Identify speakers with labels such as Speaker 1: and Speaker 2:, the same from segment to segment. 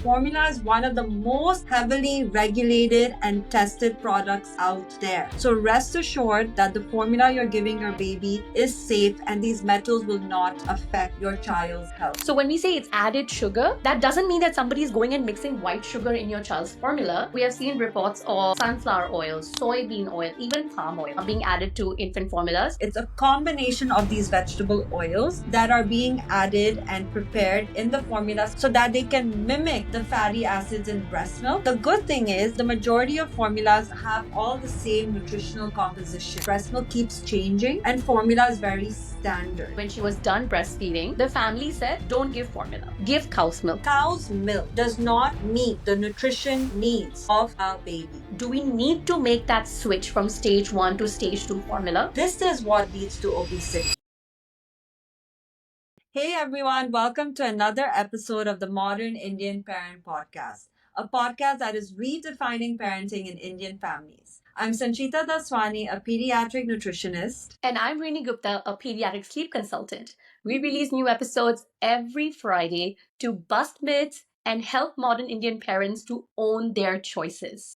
Speaker 1: Formula is one of the most heavily regulated and tested products out there. So rest assured that the formula you're giving your baby is safe and these metals will not affect your child's health.
Speaker 2: So when we say it's added sugar, that doesn't mean that somebody is going and mixing white sugar in your child's formula. We have seen reports of sunflower oil, soybean oil, even palm oil being added to infant formulas.
Speaker 1: It's a combination of these vegetable oils that are being added and prepared in the formula so that they can mimic the fatty acids in breast milk. The good thing is the majority of formulas have all the same nutritional composition. Breast milk keeps changing and formula is very standard.
Speaker 2: When she was done breastfeeding, the family said, don't give formula, give cow's milk.
Speaker 1: Cow's milk does not meet the nutrition needs of our baby.
Speaker 2: Do we need to make that switch from stage 1 to stage 2 formula?
Speaker 1: This is what leads to obesity. Hey everyone, welcome to another episode of the Modern Indian Parent Podcast, a podcast that is redefining parenting in Indian families. I'm Sanchita Daswani, a pediatric nutritionist.
Speaker 2: And I'm Rinie Gupta, a pediatric sleep consultant. We release new episodes every Friday to bust myths and help modern Indian parents to own their choices.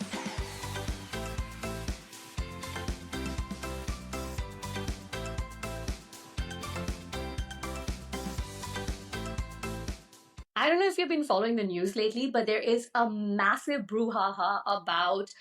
Speaker 2: I don't know if you've been following the news lately, but there is a massive brouhaha about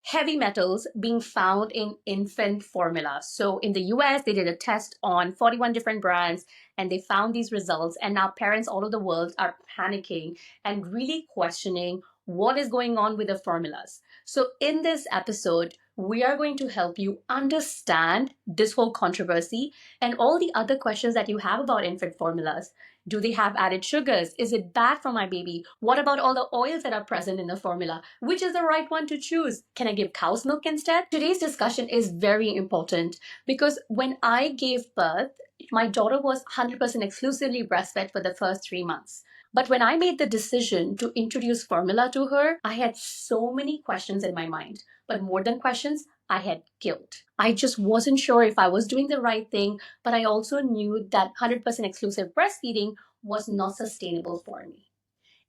Speaker 2: heavy metals being found in infant formula. So in the US, they did a test on 41 different brands and they found these results. And now parents all over the world are panicking and really questioning what is going on with the formulas. So in this episode, we are going to help you understand this whole controversy and all the other questions that you have about infant formulas. Do they have added sugars? Is it bad for my baby? What about all the oils that are present in the formula? Which is the right one to choose? Can I give cow's milk instead? Today's discussion is very important because when I gave birth, my daughter was 100% exclusively breastfed for the first 3 months. But when I made the decision to introduce formula to her, I had so many questions in my mind. But more than questions, I had guilt. I just wasn't sure if I was doing the right thing, but I also knew that 100% exclusive breastfeeding was not sustainable for me.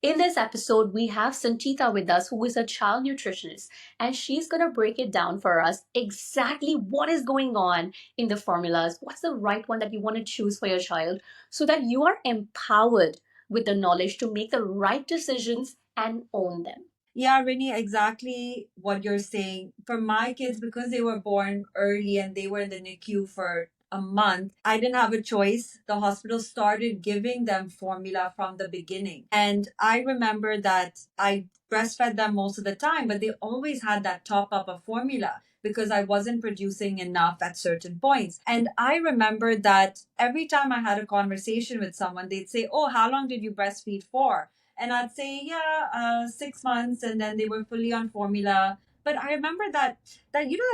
Speaker 2: In this episode, we have Sanchita with us, who is a child nutritionist, and she's going to break it down for us exactly what is going on in the formulas, what's the right one that you want to choose for your child, so that you are empowered with the knowledge to make the right decisions and own them.
Speaker 1: Yeah, Rinie, exactly what you're saying. For my kids, because they were born early and they were in the NICU for a month, I didn't have a choice. The hospital started giving them formula from the beginning. And I remember that I breastfed them most of the time, but they always had that top up of formula because I wasn't producing enough at certain points. And I remember that every time I had a conversation with someone, they'd say, "Oh, how long did you breastfeed for?" And I'd say, yeah, 6 months. And then they were fully on formula. But I remember that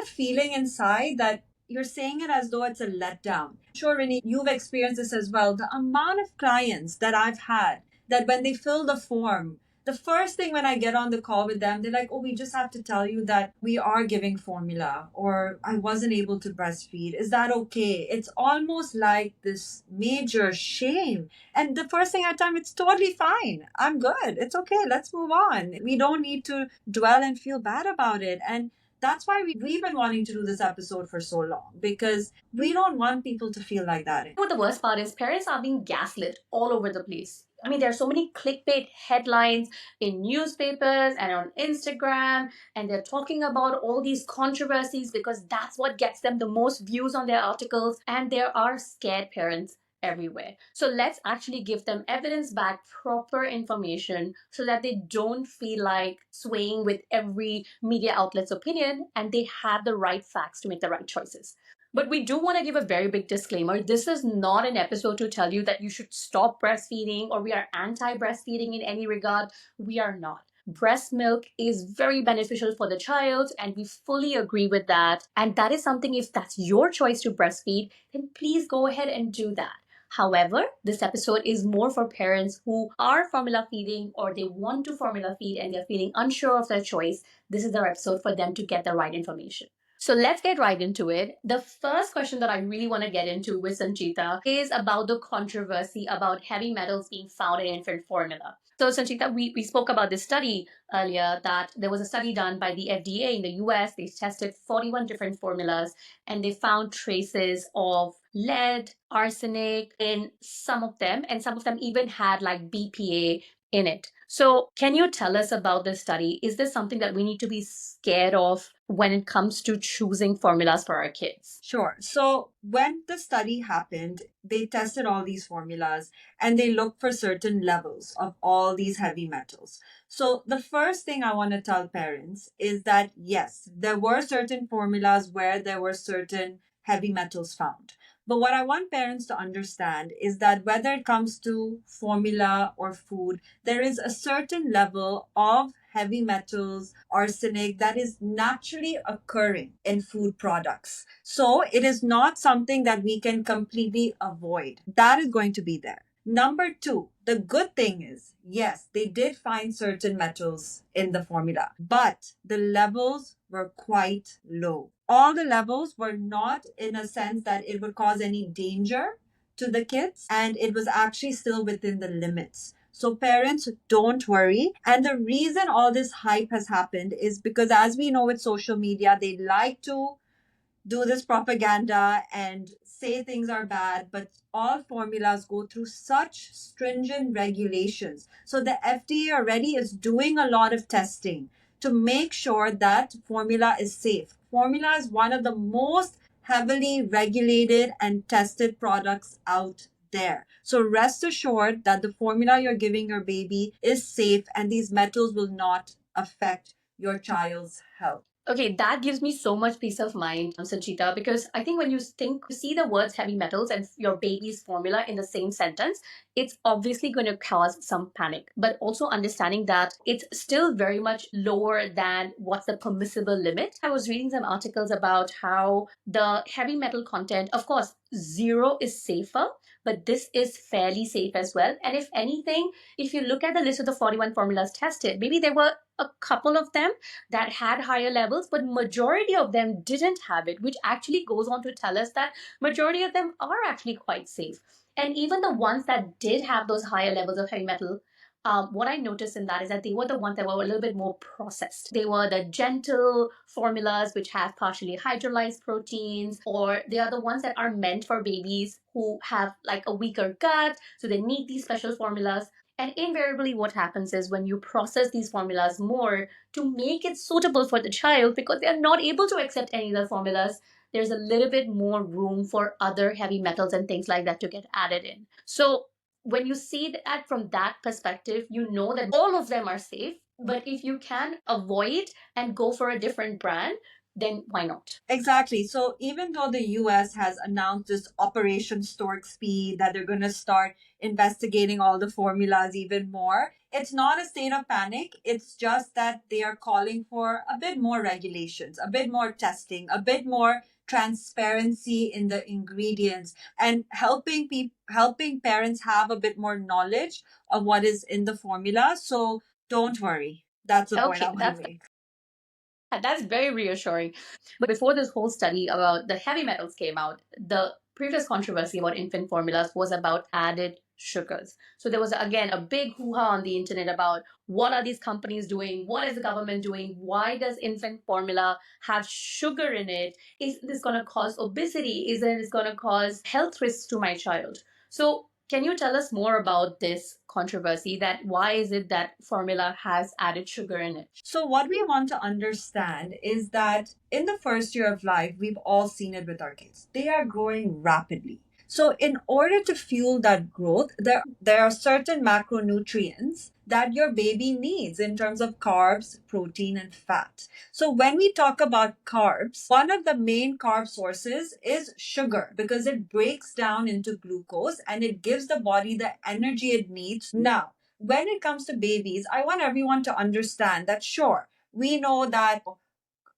Speaker 1: feeling inside that you're saying it as though it's a letdown. Sure, Rinie, you've experienced this as well. The amount of clients that I've had that when they fill the form, the first thing when I get on the call with them, they're like, "Oh, we just have to tell you that we are giving formula," or "I wasn't able to breastfeed. Is that okay?" It's almost like this major shame. And the first thing I tell them, it's totally fine. I'm good. It's okay. Let's move on. We don't need to dwell and feel bad about it. And that's why we've been wanting to do this episode for so long, because we don't want people to feel like that.
Speaker 2: What the worst part is, parents are being gaslit all over the place. I mean, there are so many clickbait headlines in newspapers and on Instagram, and they're talking about all these controversies because that's what gets them the most views on their articles, and there are scared parents everywhere. So let's actually give them evidence-backed, proper information so that they don't feel like swaying with every media outlet's opinion and they have the right facts to make the right choices. But we do want to give a very big disclaimer. This is not an episode to tell you that you should stop breastfeeding or we are anti-breastfeeding in any regard. We are not. Breast milk is very beneficial for the child, and we fully agree with that. And that is something, if that's your choice to breastfeed, then please go ahead and do that. However, this episode is more for parents who are formula feeding or they want to formula feed and they're feeling unsure of their choice. This is the episode for them to get the right information. So let's get right into it. The first question that I really want to get into with Sanchita is about the controversy about heavy metals being found in infant formula. So, Sanchita, we spoke about this study earlier, that there was a study done by the FDA in the US. They tested 41 different formulas and they found traces of lead, arsenic in some of them, and some of them even had like BPA in it. So, can you tell us about this study? Is this something that we need to be scared of when it comes to choosing formulas for our kids?
Speaker 1: Sure. So when the study happened, they tested all these formulas and they looked for certain levels of all these heavy metals. So the first thing I want to tell parents is that yes, there were certain formulas where there were certain heavy metals found. But what I want parents to understand is that whether it comes to formula or food, there is a certain level of heavy metals, arsenic that is naturally occurring in food products. So it is not something that we can completely avoid. That is going to be there. Number two, the good thing is, yes, they did find certain metals in the formula, but the levels were quite low. All the levels were not in a sense that it would cause any danger to the kids, and it was actually still within the limits. So, parents, don't worry. And the reason all this hype has happened is because, as we know with social media, they like to do this propaganda and say things are bad, but all formulas go through such stringent regulations. So the FDA already is doing a lot of testing to make sure that formula is safe. Formula is one of the most heavily regulated and tested products out there. So rest assured that the formula you're giving your baby is safe and these metals will not affect your child's health.
Speaker 2: Okay, that gives me so much peace of mind, Sanchita, because I think when you see the words heavy metals and your baby's formula in the same sentence, it's obviously going to cause some panic. But also understanding that it's still very much lower than what's the permissible limit. I was reading some articles about how the heavy metal content, of course, zero is safer, but this is fairly safe as well. And if anything, if you look at the list of the 41 formulas tested, maybe there were a couple of them that had higher levels, but majority of them didn't have it, which actually goes on to tell us that majority of them are actually quite safe. And even the ones that did have those higher levels of heavy metal, what I noticed in that is that they were the ones that were a little bit more processed. They were the gentle formulas which have partially hydrolyzed proteins, or they are the ones that are meant for babies who have like a weaker gut, so they need these special formulas. And invariably, what happens is when you process these formulas more to make it suitable for the child, because they are not able to accept any of the formulas, there's a little bit more room for other heavy metals and things like that to get added in. So when you see that from that perspective, you know that all of them are safe. But if you can avoid and go for a different brand, then why not?
Speaker 1: Exactly. So even though the US has announced this Operation Stork Speed, that they're going to start investigating all the formulas even more, it's not a state of panic. It's just that they are calling for a bit more regulations, a bit more testing, a bit more transparency in the ingredients, and helping parents have a bit more knowledge of what is in the formula. So don't worry. That's the point I
Speaker 2: Okay,
Speaker 1: want to
Speaker 2: that's
Speaker 1: make.
Speaker 2: That's very reassuring. But before this whole study about the heavy metals came out, the previous controversy about infant formulas was about added sugars. So there was again a big hoo-ha on the internet about what are these companies doing? What is the government doing? Why does infant formula have sugar in it? Is this going to cause obesity? Is it going to cause health risks to my child? So can you tell us more about this controversy, that why is it that formula has added sugar in it?
Speaker 1: So, what we want to understand is that in the first year of life, we've all seen it with our kids. They are growing rapidly. So, in order to fuel that growth, there are certain macronutrients that your baby needs in terms of carbs, protein, and fat. So, when we talk about carbs, one of the main carb sources is sugar because it breaks down into glucose and it gives the body the energy it needs. Now, when it comes to babies, I want everyone to understand that sure, we know that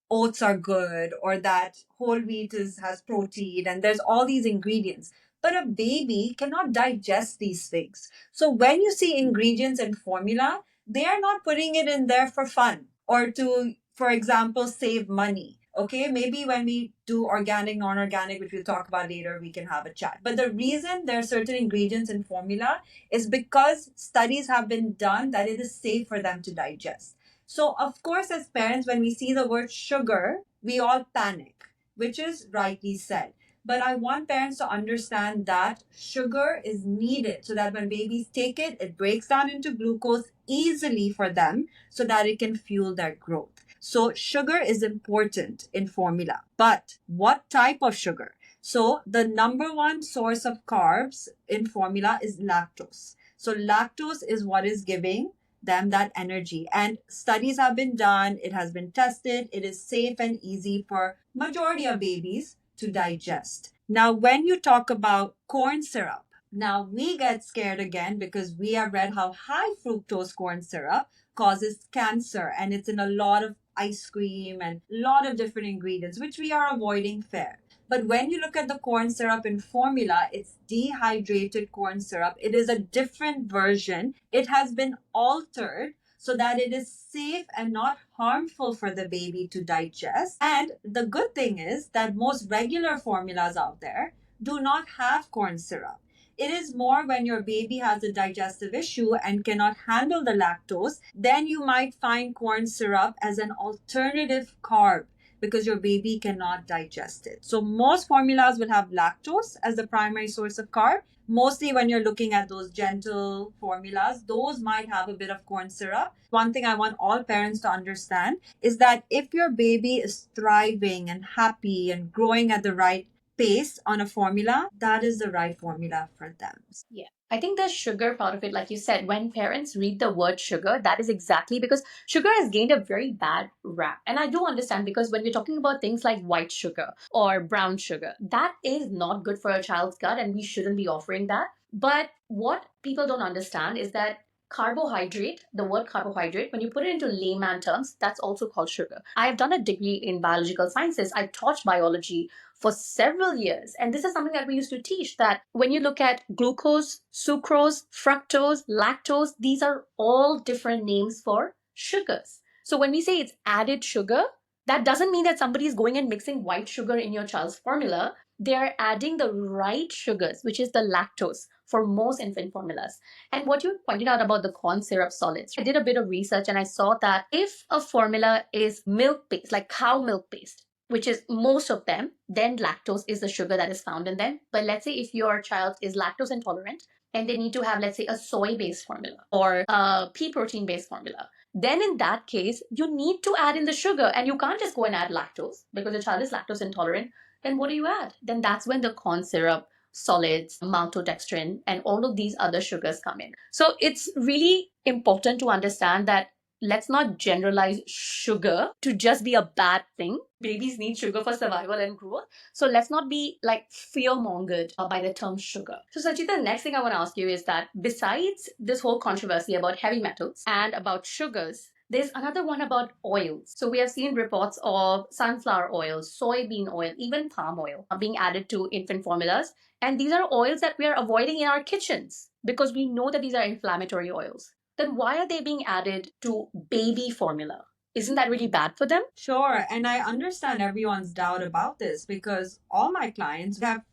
Speaker 1: oats are good or that whole wheat has protein and there's all these ingredients. But a baby cannot digest these things. So when you see ingredients in formula, they are not putting it in there for fun or to, for example, save money. Okay, maybe when we do organic, non organic, which we'll talk about later, we can have a chat. But the reason there are certain ingredients in formula is because studies have been done that it is safe for them to digest. So, of course, as parents, when we see the word sugar, we all panic, which is rightly said. But I want parents to understand that sugar is needed so that when babies take it, it breaks down into glucose easily for them so that it can fuel their growth. So, sugar is important in formula. But what type of sugar? So, the number one source of carbs in formula is lactose. So, lactose is what is giving them that energy. And studies have been done, it has been tested, it is safe and easy for majority of babies to digest. Now, when you talk about corn syrup, now we get scared again because we have read how high fructose corn syrup causes cancer and it's in a lot of ice cream and a lot of different ingredients, which we are avoiding fair. But when you look at the corn syrup in formula, it's dehydrated corn syrup. It is a different version. It has been altered so that it is safe and not harmful for the baby to digest. And the good thing is that most regular formulas out there do not have corn syrup. It is more when your baby has a digestive issue and cannot handle the lactose, then you might find corn syrup as an alternative carb because your baby cannot digest it. So most formulas will have lactose as the primary source of carb. Mostly when you're looking at those gentle formulas, those might have a bit of corn syrup. One thing I want all parents to understand is that if your baby is thriving and happy and growing at the right pace on a formula, that is the right formula for them.
Speaker 2: Yeah. I think the sugar part of it, like you said, when parents read the word sugar, that is exactly because sugar has gained a very bad rap. And I do understand because when we're talking about things like white sugar or brown sugar, that is not good for a child's gut and we shouldn't be offering that. But what people don't understand is that carbohydrate, the word carbohydrate, when you put it into layman terms, that's also called sugar. I have done a degree in biological sciences. I taught biology for several years. And this is something that we used to teach that when you look at glucose, sucrose, fructose, lactose, these are all different names for sugars. So when we say it's added sugar, that doesn't mean that somebody is going and mixing white sugar in your child's formula. They are adding the right sugars, which is the lactose for most infant formulas. And what you pointed out about the corn syrup solids, I did a bit of research and I saw that if a formula is milk based, like cow milk based, which is most of them, then lactose is the sugar that is found in them. But let's say if your child is lactose intolerant and they need to have, let's say, a soy based formula or a pea protein based formula, then in that case, you need to add in the sugar and you can't just go and add lactose because the child is lactose intolerant. Then what do you add? Then that's when the corn syrup, solids, maltodextrin, and all of these other sugars come in. So it's really important to understand that let's not generalize sugar to just be a bad thing. Babies need sugar for survival and growth. So let's not be like fear mongered by the term sugar. So, Sanchita, the next thing I want to ask you is that besides this whole controversy about heavy metals and about sugars, there's another one about oils. So we have seen reports of sunflower oil, soybean oil, even palm oil being added to infant formulas. And these are oils that we are avoiding in our kitchens because we know that these are inflammatory oils. Then why are they being added to baby formula? Isn't that really bad for them?
Speaker 1: Sure. And I understand everyone's doubt about this because all my clients have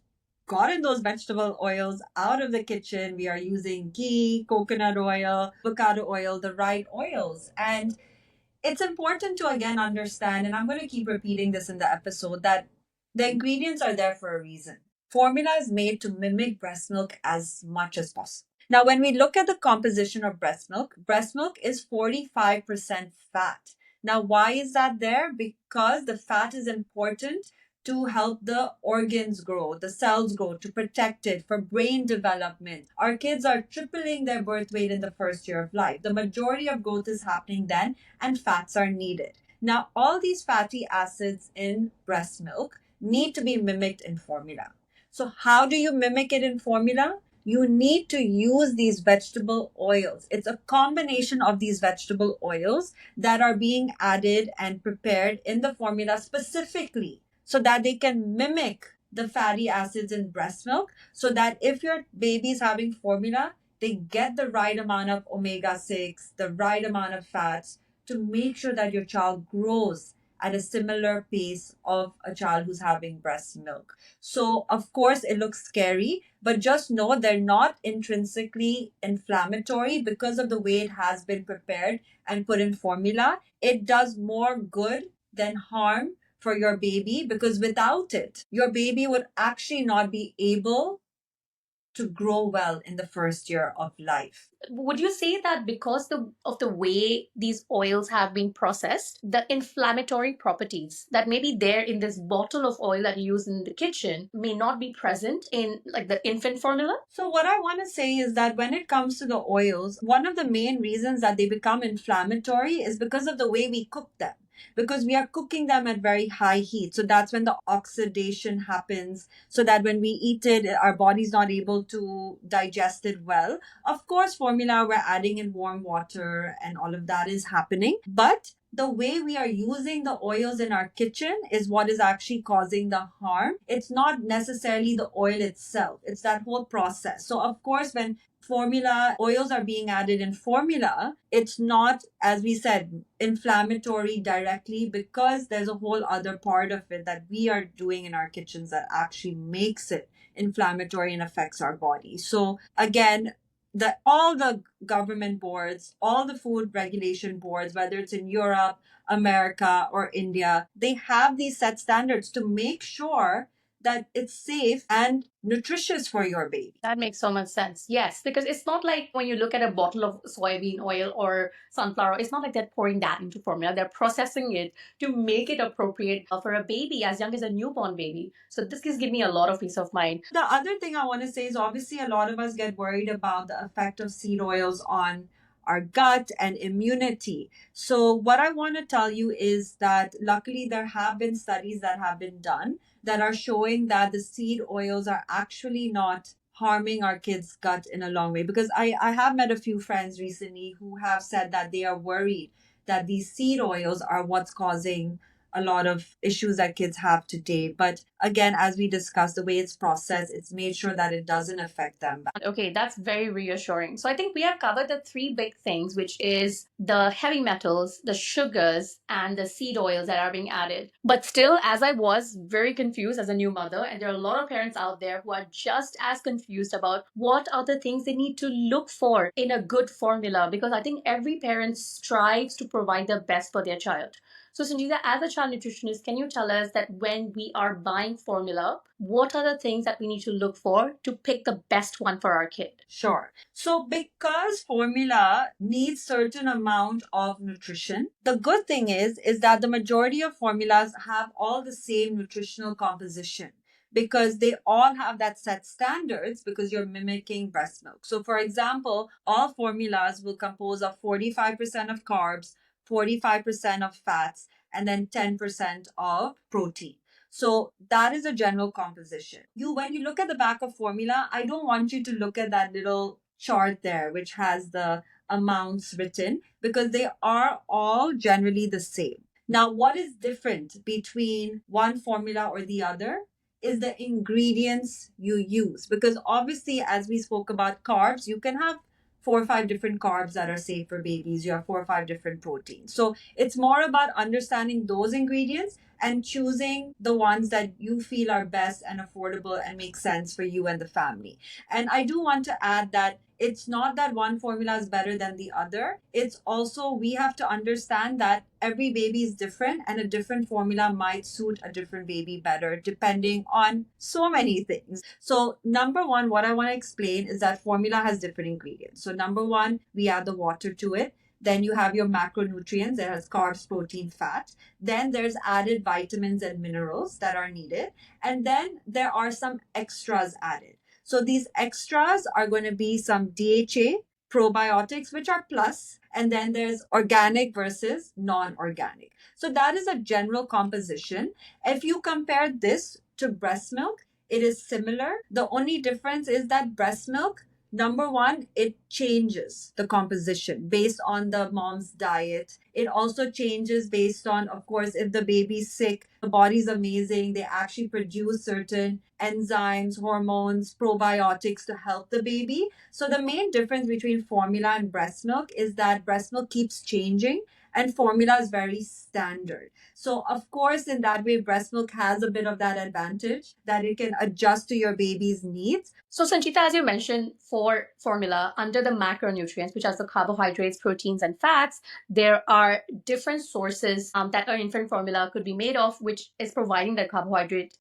Speaker 1: gotten those vegetable oils out of the kitchen. We are using ghee, coconut oil, avocado oil, the right oils. And it's important to again understand, and I'm going to keep repeating this in the episode, that the ingredients are there for a reason. Formula is made to mimic breast milk as much as possible. Now, when we look at the composition of breast milk is 45% fat. Now, why is that there? Because the fat is important to help the organs grow, the cells grow, to protect it for brain development. Our kids are tripling their birth weight in the first year of life. The majority of growth is happening then, and fats are needed. Now, all these fatty acids in breast milk need to be mimicked in formula. So, how do you mimic it in formula? You need to use these vegetable oils. It's a combination of these vegetable oils that are being added and prepared in the formula specifically so that they can mimic the fatty acids in breast milk so that if your baby is having formula, they get the right amount of omega 6, the right amount of fats to make sure that your child grows at a similar pace of a child who's having breast milk. So, of course, it looks scary, but just know they're not intrinsically inflammatory because of the way it has been prepared and put in formula. It does more good than harm for your baby, because without it, your baby would actually not be able to grow well in the first year of life.
Speaker 2: Would you say that because of the way these oils have been processed, the inflammatory properties that may be there in this bottle of oil that you use in the kitchen may not be present in like the infant formula?
Speaker 1: So, what I want to say is that when it comes to the oils, one of the main reasons that they become inflammatory is because of the way we cook them. Because we are cooking them at very high heat. So that's when the oxidation happens. So that when we eat it, our body's not able to digest it well. Of course, formula, we're adding in warm water and all of that is happening. But the way we are using the oils in our kitchen is what is actually causing the harm. It's not necessarily the oil itself, it's that whole process. So, of course, when formula oils are being added in formula, it's not, as we said, inflammatory directly, because there's a whole other part of it that we are doing in our kitchens that actually makes it inflammatory and affects our body. So, again, all the government boards, all the food regulation boards, whether it's in Europe, America, or India, they have these set standards to make sure that it's safe and nutritious for your baby.
Speaker 2: That makes so much sense. Yes, because it's not like when you look at a bottle of soybean oil or sunflower, it's not like they're pouring that into formula. They're processing it to make it appropriate for a baby as young as a newborn baby. So this gives me a lot of peace of mind.
Speaker 1: The other thing I want to say is, obviously a lot of us get worried about the effect of seed oils on our gut and immunity. So what I want to tell you is that luckily there have been studies that have been done that are showing that the seed oils are actually not harming our kids' gut in a long way. Because I have met a few friends recently who have said that they are worried that these seed oils are what's causing a lot of issues that kids have today. But again, as we discussed, the way it's processed, it's made sure that it doesn't affect them.
Speaker 2: Okay, that's very reassuring. So I think we have covered the three big things, which is the heavy metals, the sugars, and the seed oils that are being added. But still, as I was very confused as a new mother, and there are a lot of parents out there who are just as confused about what are the things they need to look for in a good formula, because I think every parent strives to provide the best for their child. So, Sanjita, as a child nutritionist, can you tell us that when we are buying formula, what are the things that we need to look for to pick the best one for our kid?
Speaker 1: Sure. So because formula needs certain amount of nutrition, the good thing is that the majority of formulas have all the same nutritional composition, because they all have that set standards, because you're mimicking breast milk. So for example, all formulas will compose of 45% of carbs, 45% of fats, and then 10% of protein. So that is a general composition. When you look at the back of formula, I don't want you to look at that little chart there, which has the amounts written, because they are all generally the same. Now, what is different between one formula or the other is the ingredients you use. Because obviously, as we spoke about carbs, you can have 4 or 5 different carbs that are safe for babies. You have 4 or 5 different proteins. So it's more about understanding those ingredients and choosing the ones that you feel are best and affordable and make sense for you and the family. And I do want to add that it's not that one formula is better than the other. It's also, we have to understand that every baby is different and a different formula might suit a different baby better depending on so many things. So, number one, what I want to explain is that formula has different ingredients. So, number one, we add the water to it. Then you have your macronutrients that has carbs, protein, fat. Then there's added vitamins and minerals that are needed. And then there are some extras added. So these extras are going to be some DHA, probiotics, which are plus, and then there's organic versus non-organic. So that is a general composition. If you compare this to breast milk, it is similar. The only difference is that breast milk, number one, it changes the composition based on the mom's diet. It also changes based on, of course, if the baby's sick, the body's amazing. They actually produce certain enzymes, hormones, probiotics to help the baby. So the main difference between formula and breast milk is that breast milk keeps changing and formula is very standard. So, of course, in that way, breast milk has a bit of that advantage that it can adjust to your baby's needs.
Speaker 2: So, Sanchita, as you mentioned, for formula, under the macronutrients, which are the carbohydrates, proteins, and fats, there are different sources that our infant formula could be made of, which is providing the carbohydrate,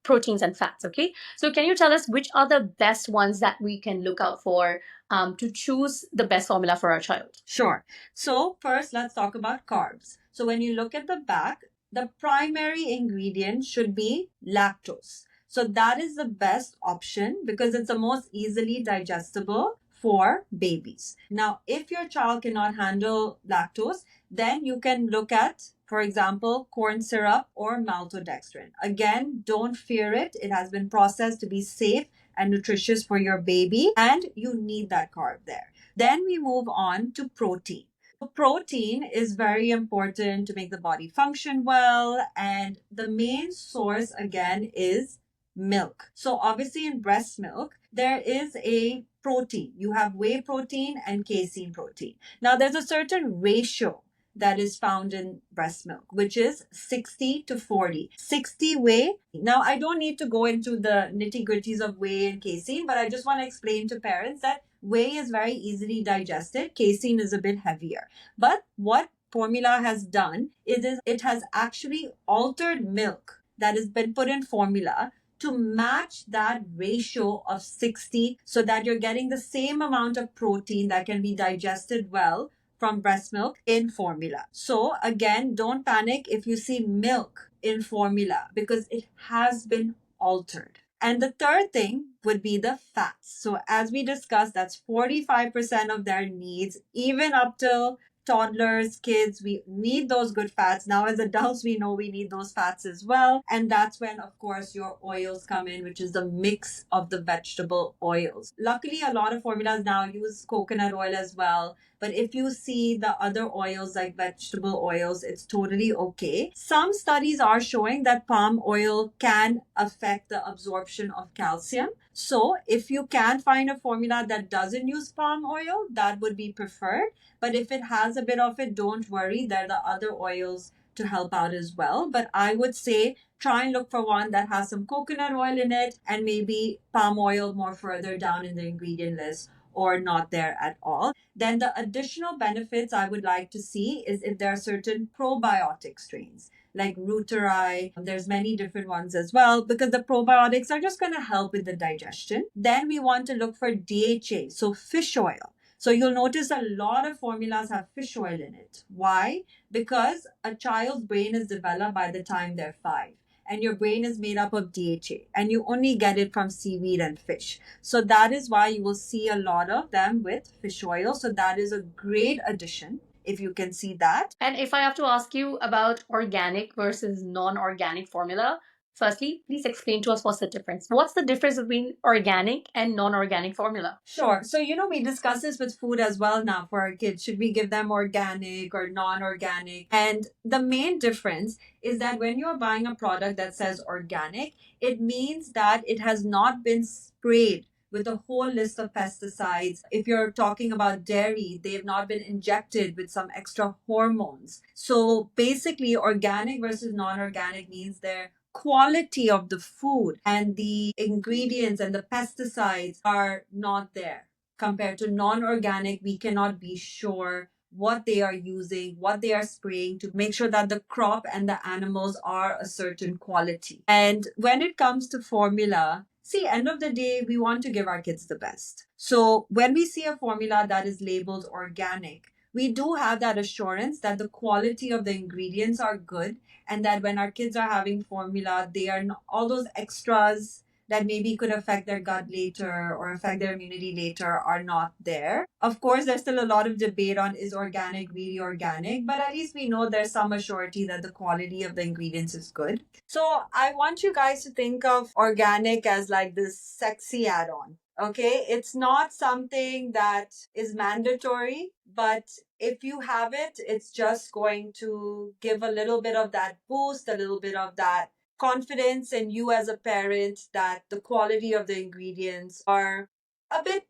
Speaker 2: proteins, and fats. Okay. So, can you tell us which are the best ones that we can look out for to choose the best formula for our child?
Speaker 1: Sure. So, first, let's talk about carbs. So, when you look at the back, the primary ingredient should be lactose. So, that is the best option because it's the most easily digestible for babies. Now, if your child cannot handle lactose, then you can look at, for example, corn syrup or maltodextrin. Again, don't fear it. It has been processed to be safe and nutritious for your baby, and you need that carb there. Then we move on to protein. So protein is very important to make the body function well, and the main source again is milk. So obviously in breast milk, there is a protein. You have whey protein and casein protein. Now there's a certain ratio that is found in breast milk, which is 60 to 40. 60 whey. Now, I don't need to go into the nitty gritties of whey and casein, but I just want to explain to parents that whey is very easily digested, casein is a bit heavier. But what formula has done is it has actually altered milk that has been put in formula to match that ratio of 60 so that you're getting the same amount of protein that can be digested well from breast milk in formula. So again, don't panic if you see milk in formula because it has been altered. And the third thing would be the fats. So as we discussed, that's 45% of their needs, even up till toddlers, kids, we need those good fats. Now, as adults, we know we need those fats as well. And that's when, of course, your oils come in, which is the mix of the vegetable oils. Luckily, a lot of formulas now use coconut oil as well. But if you see the other oils like vegetable oils, it's totally okay. Some studies are showing that palm oil can affect the absorption of calcium. So if you can find a formula that doesn't use palm oil, that would be preferred. But if it has a bit of it, don't worry. There are the other oils to help out as well. But I would say try and look for one that has some coconut oil in it and maybe palm oil more further down in the ingredient list or not there at all. Then the additional benefits I would like to see is if there are certain probiotic strains like Reuteri. There's many different ones as well because the probiotics are just going to help with the digestion. Then we want to look for DHA, so fish oil. So you'll notice a lot of formulas have fish oil in it. Why? Because a child's brain is developed by the time they're 5 and your brain is made up of DHA and you only get it from seaweed and fish. So that is why you will see a lot of them with fish oil. So that is a great addition if you can see that.
Speaker 2: And if I have to ask you about organic versus non organic formula, firstly, please explain to us what's the difference. What's the difference between organic and non organic formula?
Speaker 1: Sure. So, we discuss this with food as well now for our kids. Should we give them organic or non organic? And the main difference is that when you're buying a product that says organic, it means that it has not been sprayed with a whole list of pesticides. If you're talking about dairy, they have not been injected with some extra hormones. So basically, organic versus non organic means their quality of the food and the ingredients and the pesticides are not there. Compared to non organic, we cannot be sure what they are using, what they are spraying to make sure that the crop and the animals are a certain quality. And when it comes to formula, see, end of the day, we want to give our kids the best. So when we see a formula that is labeled organic, we do have that assurance that the quality of the ingredients are good and that when our kids are having formula, they are not, all those extras that maybe could affect their gut later or affect their immunity later are not there. Of course, there's still a lot of debate on is organic really organic, but at least we know there's some assurity that the quality of the ingredients is good. So I want you guys to think of organic as like this sexy add-on. Okay, it's not something that is mandatory, but if you have it, it's just going to give a little bit of that boost, a little bit of that confidence in you as a parent that the quality of the ingredients are a bit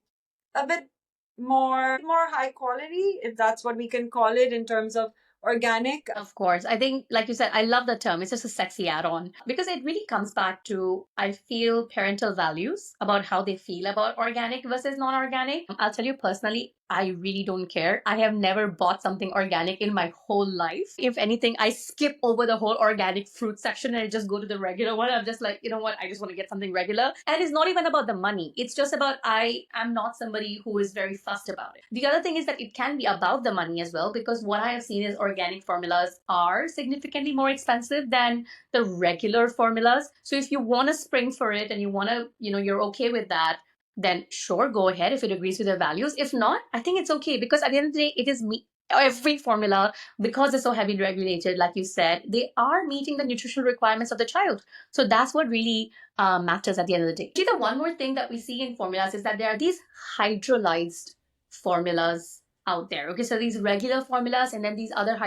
Speaker 1: more high quality, if that's what we can call it in terms of organic.
Speaker 2: Of course. I think, like you said, I love the term. It's just a sexy add on because it really comes back to, I feel, parental values about how they feel about organic versus non organic. I'll tell you personally, I really don't care. I have never bought something organic in my whole life. If anything, I skip over the whole organic fruit section and I just go to the regular one. I'm just like, you know what? I just want to get something regular. And it's not even about the money. It's just about I am not somebody who is very fussed about it. The other thing is that it can be about the money as well, because what I have seen is organic formulas are significantly more expensive than the regular formulas. So if you want to spring for it and you want to, you're okay with that, then sure, go ahead if it agrees with your values. If not, I think it's okay, because at the end of the day, it is me. Every formula, because they're so heavily regulated, like you said, they are meeting the nutritional requirements of the child. So that's what really matters at the end of the day. The one more thing that we see in formulas is that there are these hydrolyzed formulas out there. Okay, so these regular formulas and then these other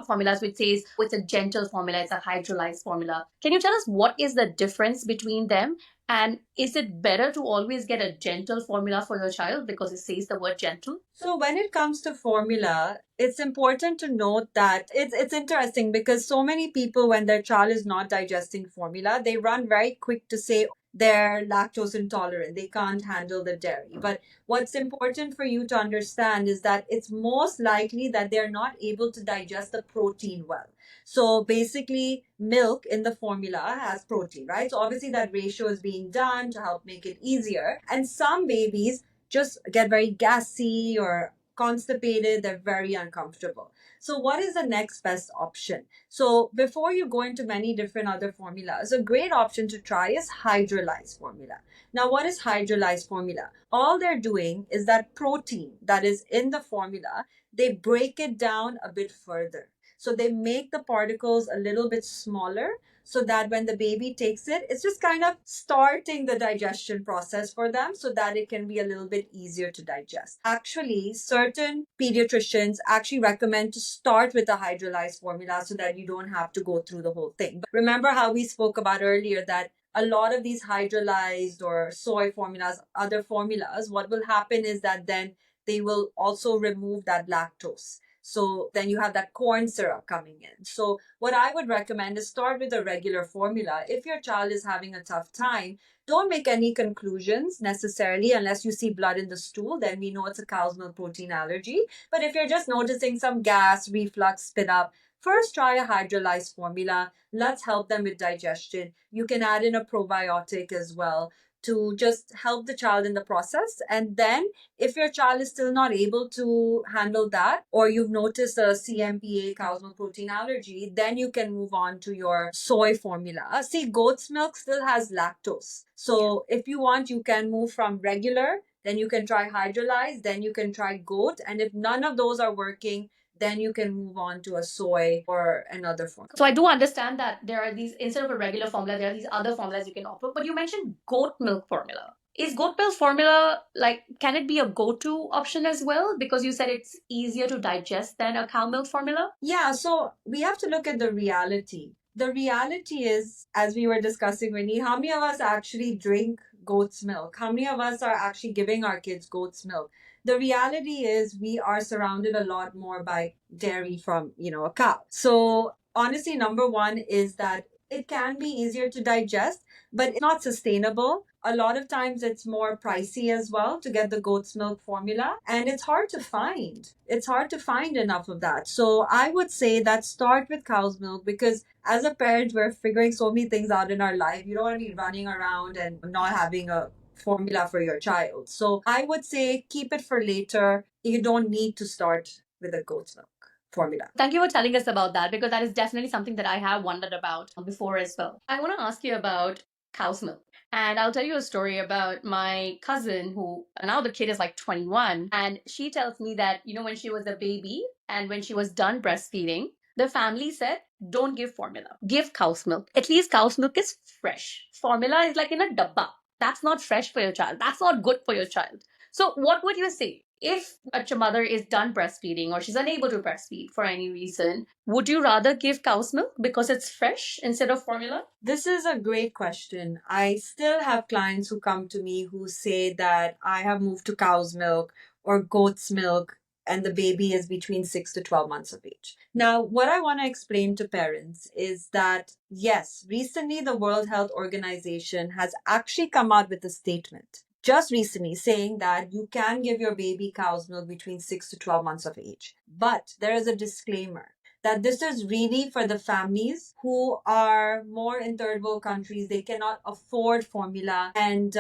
Speaker 2: formulas which says it's a gentle formula, it's a hydrolyzed formula. Can you tell us what is the difference between them? And is it better to always get a gentle formula for your child because it says the word gentle?
Speaker 1: So when it comes to formula, it's important to note that it's interesting because so many people, when their child is not digesting formula, they run very quick to say they're lactose intolerant, they can't handle the dairy. But what's important for you to understand is that it's most likely that they're not able to digest the protein well. So basically, milk in the formula has protein, right? So obviously that ratio is being done to help make it easier. And some babies just get very gassy or constipated, they're very uncomfortable. So, what is the next best option? So, before you go into many different other formulas, a great option to try is hydrolyzed formula. Now, what is hydrolyzed formula? All they're doing is that protein that is in the formula, they break it down a bit further. So, they make the particles a little bit smaller so that when the baby takes it, it's just kind of starting the digestion process for them so that it can be a little bit easier to digest. Actually, certain pediatricians actually recommend to start with a hydrolyzed formula so that you don't have to go through the whole thing. But remember how we spoke about earlier that a lot of these hydrolyzed or soy formulas, other formulas, what will happen is that then they will also remove that lactose. So then you have that corn syrup coming in. So what I would recommend is start with a regular formula. If your child is having a tough time, don't make any conclusions necessarily unless you see blood in the stool. Then we know it's a cow's milk protein allergy. But if you're just noticing some gas, reflux, spit up, first try a hydrolyzed formula. Let's help them with digestion. You can add in a probiotic as well to just help the child in the process. And then if your child is still not able to handle that, or you've noticed a CMPA, cow's milk protein allergy, then you can move on to your soy formula. See, goat's milk still has lactose. So if you want, you can move from regular, then you can try hydrolyzed, then you can try goat. And if none of those are working, then you can move on to a soy or another formula.
Speaker 2: So I do understand that there are these, instead of a regular formula, there are these other formulas you can offer. But you mentioned goat milk formula. Is goat milk formula, like, can it be a go-to option as well? Because you said it's easier to digest than a cow milk formula.
Speaker 1: Yeah, so we have to look at the reality. The reality is, as we were discussing, Winnie, how many of us actually drink goat's milk? How many of us are actually giving our kids goat's milk? The reality is we are surrounded a lot more by dairy from, a cow. So honestly, number one is that it can be easier to digest, but it's not sustainable. A lot of times it's more pricey as well to get the goat's milk formula, and it's hard to find. It's hard to find enough of that. So I would say that start with cow's milk, because as a parent, we're figuring so many things out in our life. You don't want to be running around and not having a formula for your child. So I would say keep it for later. You don't need to start with a goat's milk formula.
Speaker 2: Thank you for telling us about that, because that is definitely something that I have wondered about before as well. I want to ask you about cow's milk. And I'll tell you a story about my cousin who, now the kid is like 21. And she tells me that, when she was a baby and when she was done breastfeeding, the family said, don't give formula, give cow's milk. At least cow's milk is fresh. Formula is like in a dabba. That's not fresh for your child. That's not good for your child. So what would you say? If a mother is done breastfeeding or she's unable to breastfeed for any reason, would you rather give cow's milk because it's fresh instead of formula?
Speaker 1: This is a great question. I still have clients who come to me who say that I have moved to cow's milk or goat's milk, and the baby is between 6 to 12 months of age. Now, what I want to explain to parents is that yes, recently the World Health Organization has actually come out with a statement just recently saying that you can give your baby cow's milk between 6 to 12 months of age. But there is a disclaimer that this is really for the families who are more in third world countries. They cannot afford formula. And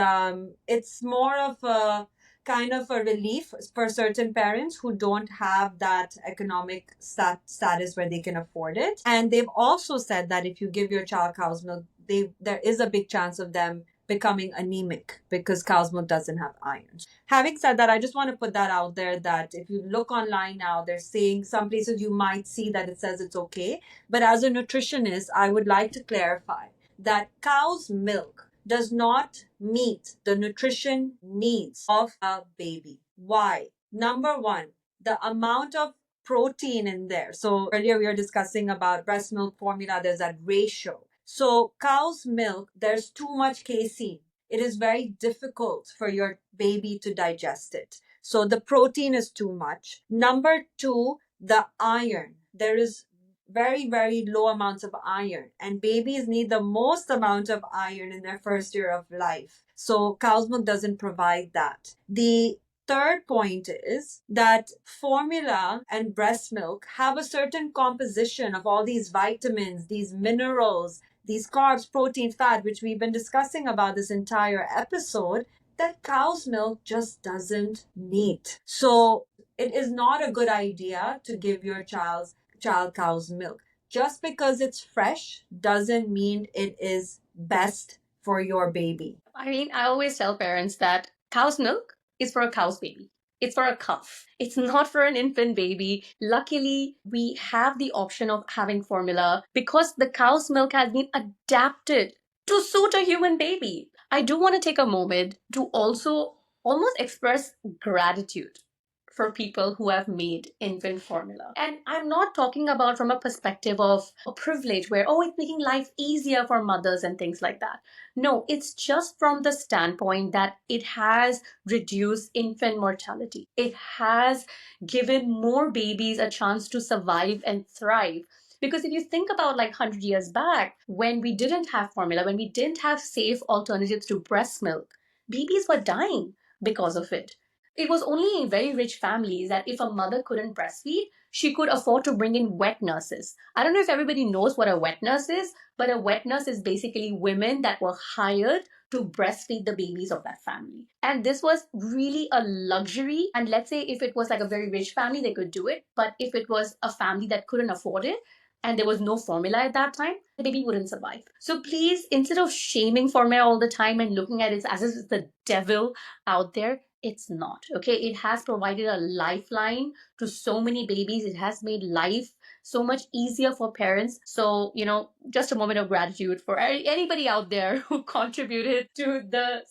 Speaker 1: it's more of a kind of a relief for certain parents who don't have that economic status where they can afford it. And they've also said that if you give your child cow's milk, there is a big chance of them becoming anemic because cow's milk doesn't have iron. Having said that, I just want to put that out there that if you look online now, they're saying some places you might see that it says it's okay. But as a nutritionist, I would like to clarify that cow's milk does not meet the nutrition needs of a baby. Why? Number one, the amount of protein in there. So earlier we were discussing about breast milk formula, there's that ratio. So cow's milk, there's too much casein. It is very difficult for your baby to digest it. So the protein is too much. Number two, the iron. There is very, very low amounts of iron, and babies need the most amount of iron in their first year of life. So cow's milk doesn't provide that. The third point is that formula and breast milk have a certain composition of all these vitamins, these minerals, these carbs, protein, fat, which we've been discussing about this entire episode, that cow's milk just doesn't need. So it is not a good idea to give your child cow's milk. Just because it's fresh doesn't mean it is best for your baby.
Speaker 2: I mean, I always tell parents that cow's milk is for a cow's baby. It's for a calf. It's not for an infant baby. Luckily, we have the option of having formula because the cow's milk has been adapted to suit a human baby. I do want to take a moment to also almost express gratitude for people who have made infant formula. And I'm not talking about from a perspective of a privilege where, oh, it's making life easier for mothers and things like that. No, it's just from the standpoint that it has reduced infant mortality. It has given more babies a chance to survive and thrive. Because if you think about like 100 years back, when we didn't have formula, when we didn't have safe alternatives to breast milk, babies were dying because of it. It was only in very rich families that if a mother couldn't breastfeed, she could afford to bring in wet nurses. I don't know if everybody knows what a wet nurse is, but a wet nurse is basically women that were hired to breastfeed the babies of that family. And this was really a luxury. And let's say if it was like a very rich family, they could do it. But if it was a family that couldn't afford it, and there was no formula at that time, the baby wouldn't survive. So please, instead of shaming formula all the time and looking at it as if it's the devil out there, it's not. Okay, it has provided a lifeline to so many babies. It has made life so much easier for parents. So, just a moment of gratitude for anybody out there who contributed to the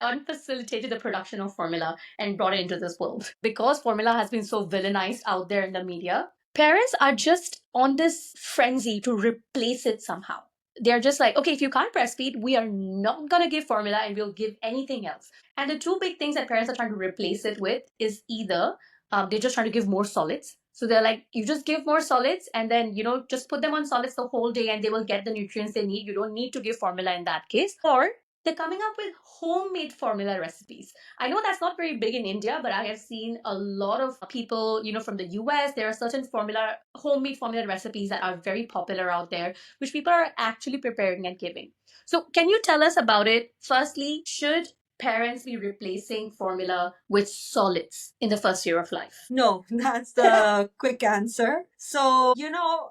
Speaker 2: unfacilitated the production of formula and brought it into this world. Because formula has been so villainized out there in the media, parents are just on this frenzy to replace it somehow. They're just like, okay, if you can't breastfeed, we are not going to give formula and we'll give anything else. And the two big things that parents are trying to replace it with is either they're just trying to give more solids. So they're like, you just give more solids and then, just put them on solids the whole day and they will get the nutrients they need. You don't need to give formula in that case. Or they're coming up with homemade formula recipes. I know that's not very big in India, but I have seen a lot of people, from the US. There are certain homemade formula recipes that are very popular out there, which people are actually preparing and giving. So, can you tell us about it? Firstly, should parents be replacing formula with solids in the first year of life?
Speaker 1: No, that's the quick answer. So,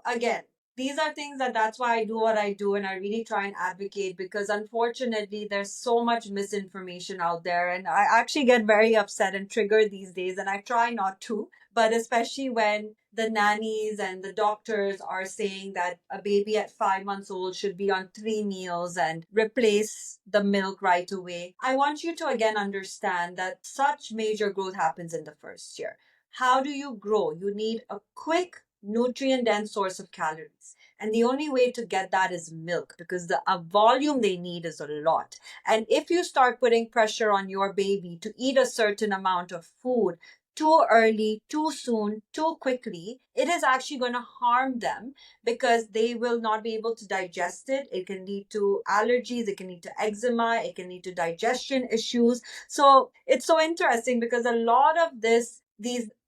Speaker 1: again, these are things that's why I do what I do, and I really try and advocate because unfortunately there's so much misinformation out there, and I actually get very upset and triggered these days, and I try not to, but especially when the nannies and the doctors are saying that a baby at 5 months old should be on 3 meals and replace the milk right away. I want you to again understand that such major growth happens in the first year. How do you grow? You need a quick, nutrient dense source of calories. And the only way to get that is milk because the volume they need is a lot. And if you start putting pressure on your baby to eat a certain amount of food, too early, too soon, too quickly, it is actually going to harm them because they will not be able to digest it. It can lead to allergies, it can lead to eczema, it can lead to digestion issues. So it's so interesting because a lot of these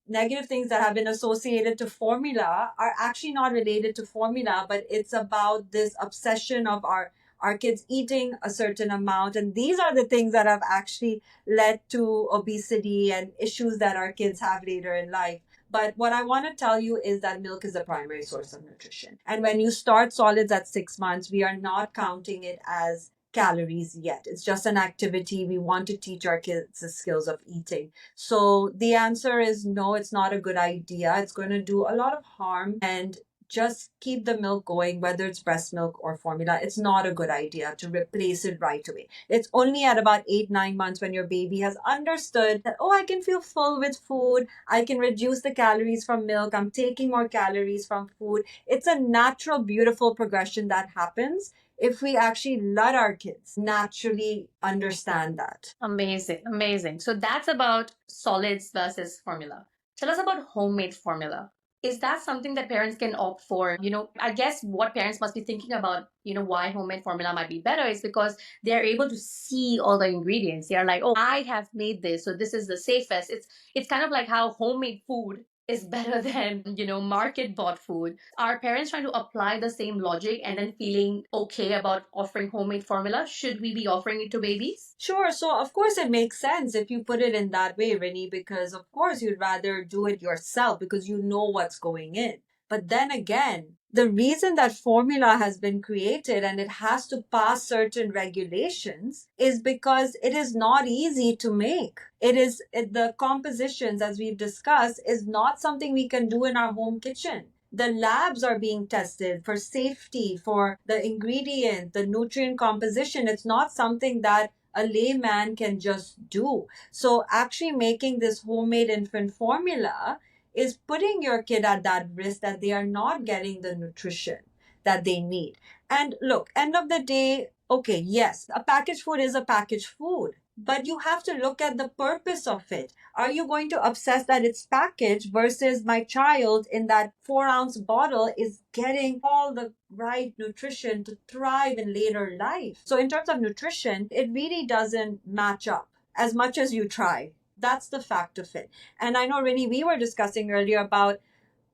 Speaker 1: negative things that have been associated to formula are actually not related to formula, but it's about this obsession of our kids eating a certain amount. And these are the things that have actually led to obesity and issues that our kids have later in life. But what I want to tell you is that milk is the primary source of nutrition. And when you start solids at 6 months, we are not counting it as calories yet. It's just an activity. We want to teach our kids the skills of eating. So the answer is no, it's not a good idea. It's going to do a lot of harm. And just keep the milk going, whether it's breast milk or formula. It's not a good idea to replace it right away. It's only at about 8, 9 months when your baby has understood that, oh, I can feel full with food. I can reduce the calories from milk. I'm taking more calories from food. It's a natural, beautiful progression that happens if we actually let our kids naturally understand that.
Speaker 2: Amazing, amazing. So that's about solids versus formula. Tell us about homemade formula. Is that something that parents can opt for? I guess what parents must be thinking about, why homemade formula might be better is because they're able to see all the ingredients. They are like, oh, I have made this, so this is the safest. It's kind of like how homemade food is better than, market bought food. Are parents trying to apply the same logic and then feeling okay about offering homemade formula? Should we be offering it to babies?
Speaker 1: Sure. So, of course, it makes sense if you put it in that way, Rini, because of course you'd rather do it yourself because you know what's going in. But then again, the reason that formula has been created and it has to pass certain regulations is because it is not easy to make. The compositions, as we've discussed, is not something we can do in our home kitchen. The labs are being tested for safety, for the ingredient, the nutrient composition. It's not something that a layman can just do. So actually making this homemade infant formula is putting your kid at that risk that they are not getting the nutrition that they need. And look, end of the day, okay, yes, a packaged food is a packaged food, but you have to look at the purpose of it. Are you going to obsess that it's packaged versus my child in that 4 ounce bottle is getting all the right nutrition to thrive in later life? So, in terms of nutrition, it really doesn't match up as much as you try. That's the fact of it. And I know, Rini, we were discussing earlier about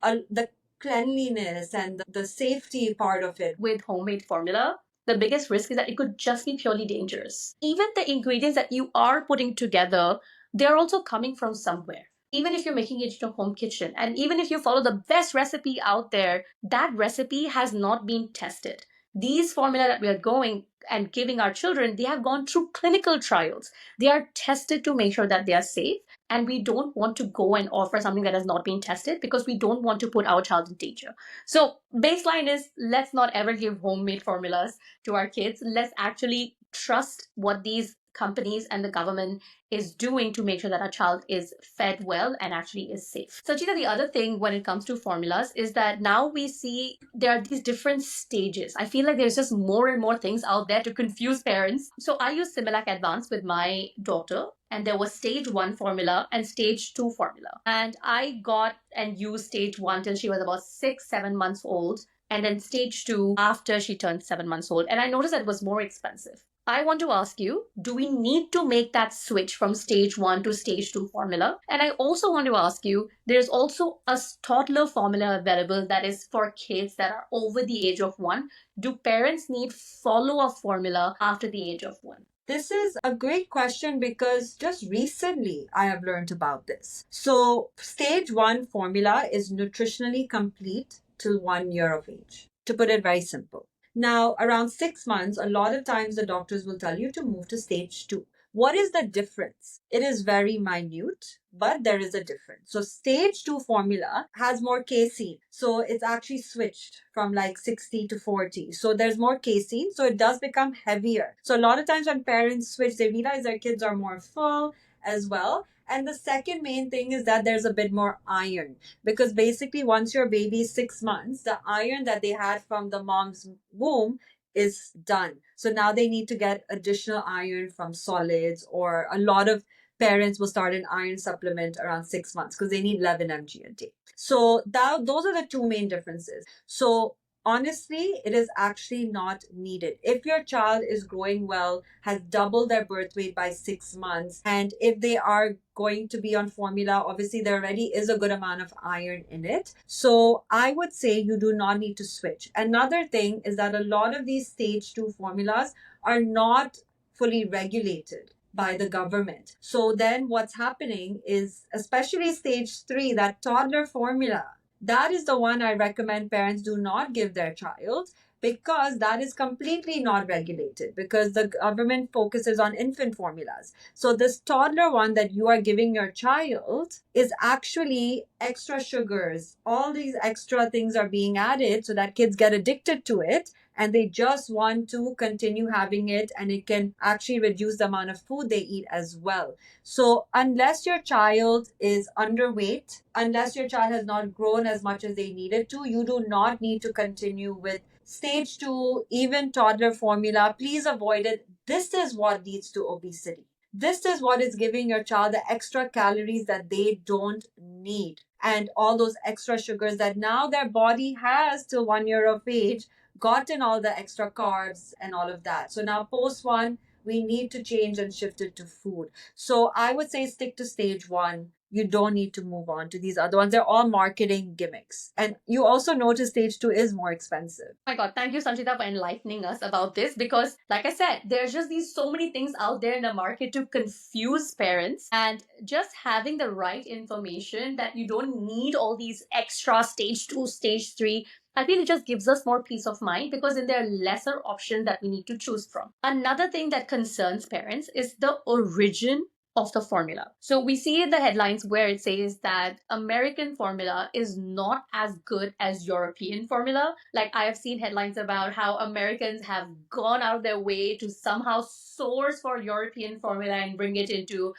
Speaker 1: the cleanliness and the safety part of it.
Speaker 2: With homemade formula, the biggest risk is that it could just be purely dangerous. Even the ingredients that you are putting together, they're also coming from somewhere. Even if you're making it in your home kitchen, and even if you follow the best recipe out there, that recipe has not been tested. These formula that we are going and giving our children, they have gone through clinical trials. They are tested to make sure that they are safe. And we don't want to go and offer something that has not been tested because we don't want to put our child in danger. So, baseline is let's not ever give homemade formulas to our kids. Let's actually trust what these companies and the government is doing to make sure that our child is fed well and actually is safe. Sanchita, the other thing when it comes to formulas is that now we see there are these different stages. I feel like there's just more and more things out there to confuse parents. So I use Similac Advanced with my daughter, and there was stage 1 formula and stage 2 formula. And I got and used stage 1 till she was about 6, 7 months old, and then stage 2 after she turned 7 months old. And I noticed that it was more expensive. I want to ask you, do we need to make that switch from stage 1 to stage 2 formula? And I also want to ask you, there's also a toddler formula available that is for kids that are over the age of 1. Do parents need follow-up formula after the age of 1?
Speaker 1: This is a great question because just recently I have learned about this. So, stage 1 formula is nutritionally complete till 1 year of age, to put it very simple. Now, around 6 months, a lot of times the doctors will tell you to move to stage 2. What is the difference? It is very minute, but there is a difference. So stage 2 formula has more casein. So it's actually switched from like 60 to 40. So there's more casein. So it does become heavier. So a lot of times when parents switch, they realize their kids are more full as well. And the second main thing is that there's a bit more iron because basically once your baby is 6 months, the iron that they had from the mom's womb is done. So now they need to get additional iron from solids or a lot of parents will start an iron supplement around 6 months because they need 11 mg a day. So those are the two main differences. So honestly, it is actually not needed. If your child is growing well, has doubled their birth weight by 6 months, and if they are going to be on formula, obviously there already is a good amount of iron in it. So I would say you do not need to switch. Another thing is that a lot of these stage 2 formulas are not fully regulated by the government. So then what's happening is, especially stage 3, that toddler formula, that is the one I recommend parents do not give their child, because that is completely not regulated, because the government focuses on infant formulas. So this toddler one that you are giving your child is actually extra sugars. All these extra things are being added so that kids get addicted to it, and they just want to continue having it, and it can actually reduce the amount of food they eat as well. So unless your child is underweight, unless your child has not grown as much as they needed to, you do not need to continue with stage 2, even toddler formula. Please avoid it. This is what leads to obesity. This is what is giving your child the extra calories that they don't need, and all those extra sugars that now their body has till 1 year of age gotten all the extra carbs and all of that. So now post one, we need to change and shift it to food. So I would say stick to stage 1. You don't need to move on to these other ones. They're all marketing gimmicks. And you also notice stage 2 is more expensive.
Speaker 2: Oh my God, thank you, Sanchita, for enlightening us about this, because, like I said, there's just these so many things out there in the market to confuse parents. And just having the right information that you don't need all these extra stage 2, stage 3, I feel it just gives us more peace of mind, because then there are lesser options that we need to choose from. Another thing that concerns parents is the origin of the formula. So we see in the headlines where it says that American formula is not as good as European formula. Like, I have seen headlines about how Americans have gone out of their way to somehow source for European formula and bring it into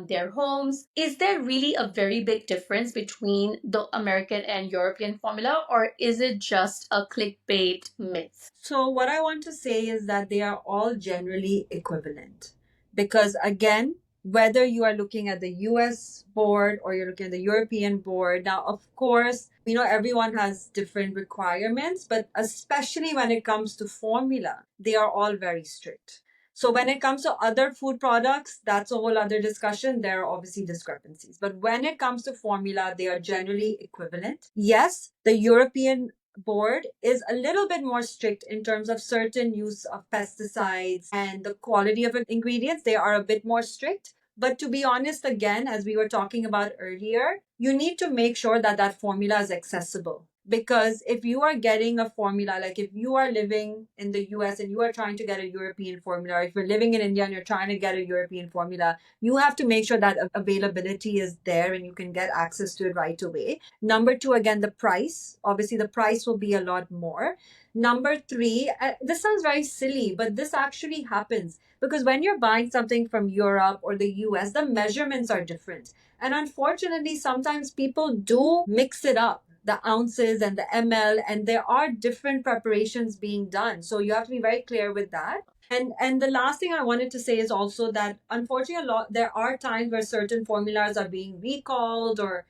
Speaker 2: their homes. Is there really a very big difference between the American and European formula, or is it just a clickbait myth?
Speaker 1: So, what I want to say is that they are all generally equivalent. Because, again, whether you are looking at the US board or you're looking at the European board, now, of course, everyone has different requirements, but especially when it comes to formula, they are all very strict. So, when it comes to other food products, that's a whole other discussion. There are obviously discrepancies. But when it comes to formula, they are generally equivalent. Yes, the European board is a little bit more strict in terms of certain use of pesticides and the quality of ingredients. They are a bit more strict. But to be honest, again, as we were talking about earlier, you need to make sure that that formula is accessible. Because if you are getting a formula, like if you are living in the US and you are trying to get a European formula, or if you're living in India and you're trying to get a European formula, you have to make sure that availability is there and you can get access to it right away. Number two, again, the price. Obviously, the price will be a lot more. Number three, this sounds very silly, but this actually happens because when you're buying something from Europe or the US, the measurements are different. And unfortunately, sometimes people do mix it up, the ounces and the ml, and there are different preparations being done. So you have to be very clear with that. And the last thing I wanted to say is also that unfortunately there are times where certain formulas are being recalled or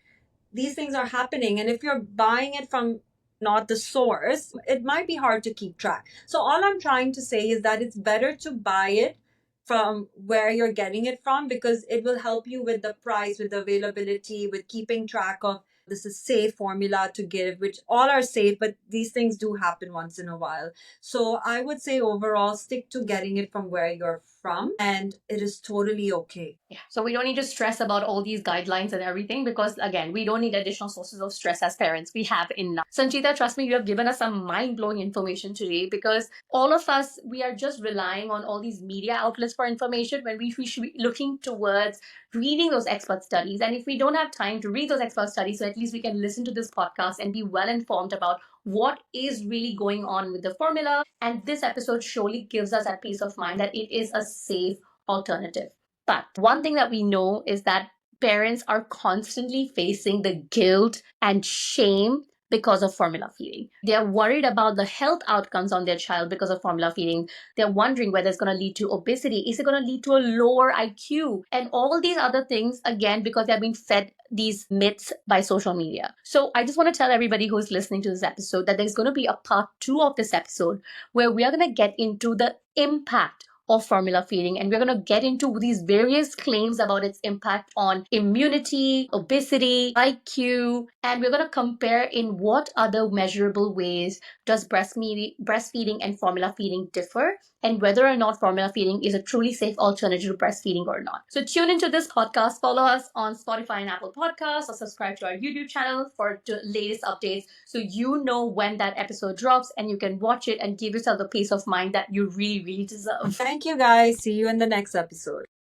Speaker 1: these things are happening. And if you're buying it from not the source, it might be hard to keep track. So all I'm trying to say is that it's better to buy it from where you're getting it from, because it will help you with the price, with the availability, with keeping track of this is safe formula to give, which all are safe, but these things do happen once in a while. So I would say overall, stick to getting it from where you're from, and it is totally okay.
Speaker 2: Yeah. So we don't need to stress about all these guidelines and everything, because, again, we don't need additional sources of stress as parents. We have enough. Sanchita, trust me, you have given us some mind blowing information today, because all of us, we are just relying on all these media outlets for information when we should be looking towards reading those expert studies. And if we don't have time to read those expert studies, so at least we can listen to this podcast and be well informed about what is really going on with the formula. And this episode surely gives us that peace of mind that it is a safe alternative. But one thing that we know is that parents are constantly facing the guilt and shame because of formula feeding. They're worried about the health outcomes on their child because of formula feeding. They're wondering whether it's going to lead to obesity. Is it going to lead to a lower IQ? And all these other things, again, because they're being fed these myths by social media. So I just want to tell everybody who's listening to this episode that there's going to be a part 2 of this episode where we are going to get into the impact of formula feeding, and we're going to get into these various claims about its impact on immunity, obesity, IQ, and we're going to compare in what other measurable ways does breastfeeding and formula feeding differ, and whether or not formula feeding is a truly safe alternative to breastfeeding or not. So tune into this podcast, follow us on Spotify and Apple Podcasts, or subscribe to our YouTube channel for the latest updates so you know when that episode drops and you can watch it and give yourself the peace of mind that you really, really deserve.
Speaker 1: Thank you guys. See you in the next episode.